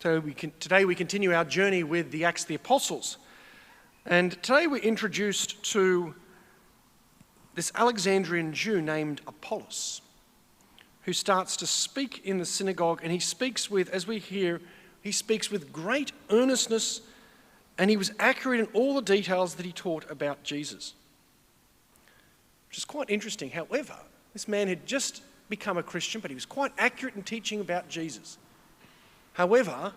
Today we continue our journey with the Acts of the Apostles. And today we're introduced to this Alexandrian Jew named Apollos, who starts to speak in the synagogue, and he speaks with, as we hear, he speaks with great earnestness, and he was accurate in all the details that he taught about Jesus. Which is quite interesting. However, this man had just become a Christian, but he was quite accurate in teaching about Jesus. However,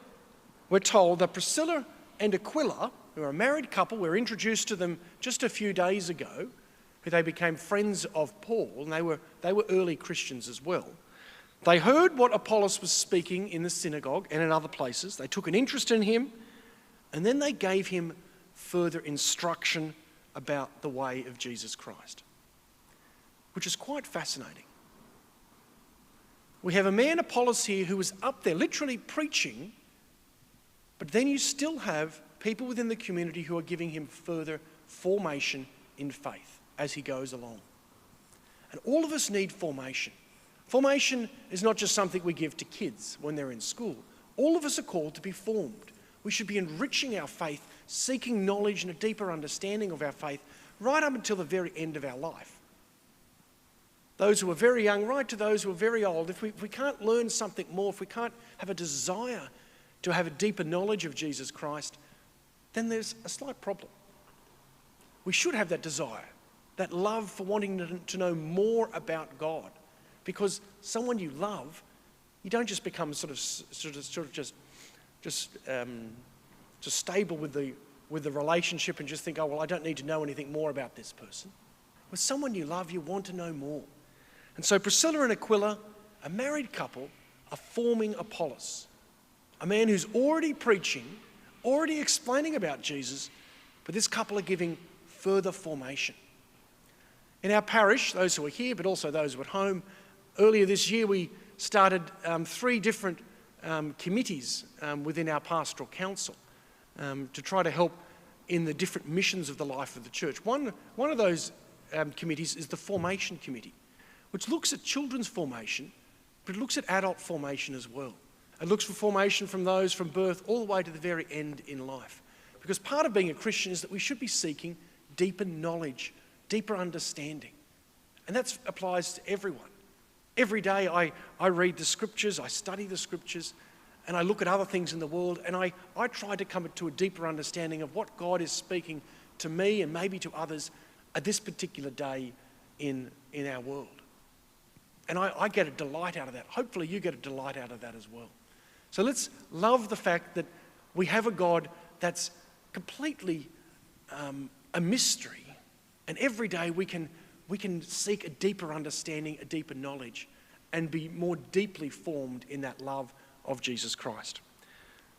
we're told that Priscilla and Aquila, who are a married couple, we were introduced to them just a few days ago, who they became friends of Paul, and they were early Christians as well. They heard what Apollos was speaking in the synagogue and in other places. They took an interest in him, and then they gave him further instruction about the way of Jesus Christ, which is quite fascinating. We have a man, Apollos, here who was up there literally preaching, but then you still have people within the community who are giving him further formation in faith as he goes along. And all of us need formation. Formation is not just something we give to kids when they're in school. All of us are called to be formed. We should be enriching our faith, seeking knowledge and a deeper understanding of our faith right up until the very end of our life. Those who are very young, right to those who are very old, if we can't learn something more, if we can't have a desire to have a deeper knowledge of Jesus Christ, then there's a slight problem. We should have that desire, that love for wanting to know more about God. Because someone you love, you don't just become just stable with the relationship and just think, oh, well, I don't need to know anything more about this person. With someone you love, you want to know more. And so Priscilla and Aquila, a married couple, are forming Apollos, a man who's already preaching, already explaining about Jesus, but this couple are giving further formation. In our parish, those who are here, but also those who are at home, earlier this year we started 3 different committees within our pastoral council to try to help in the different missions of the life of the church. One of those committees is the Formation Committee, which looks at children's formation, but it looks at adult formation as well. It looks for formation from those from birth all the way to the very end in life. Because part of being a Christian is that we should be seeking deeper knowledge, deeper understanding. And that applies to everyone. Every day I read the scriptures, I study the scriptures, and I look at other things in the world, and I try to come to a deeper understanding of what God is speaking to me and maybe to others at this particular day in our world. And I get a delight out of that. Hopefully you get a delight out of that as well. So let's love the fact that we have a God that's completely a mystery. And every day we can seek a deeper understanding, a deeper knowledge, and be more deeply formed in that love of Jesus Christ.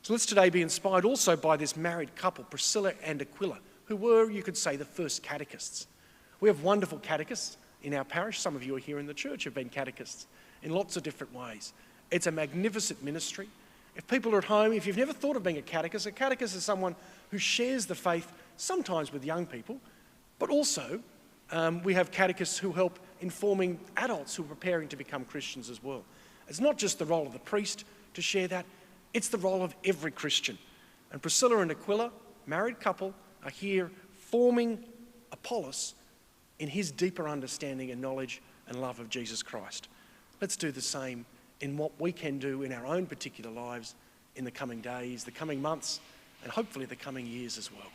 So let's today be inspired also by this married couple, Priscilla and Aquila, who were, you could say, the first catechists. We have wonderful catechists in our parish. Some of you are here in the church have been catechists in lots of different ways. It's a magnificent ministry. If people are at home, if you've never thought of being a catechist is someone who shares the faith sometimes with young people, but also we have catechists who help informing adults who are preparing to become Christians as well. It's not just the role of the priest to share that, it's the role of every Christian. And Priscilla and Aquila, married couple, are here forming Apollos in his deeper understanding and knowledge and love of Jesus Christ. Let's do the same in what we can do in our own particular lives in the coming days, the coming months, and hopefully the coming years as well.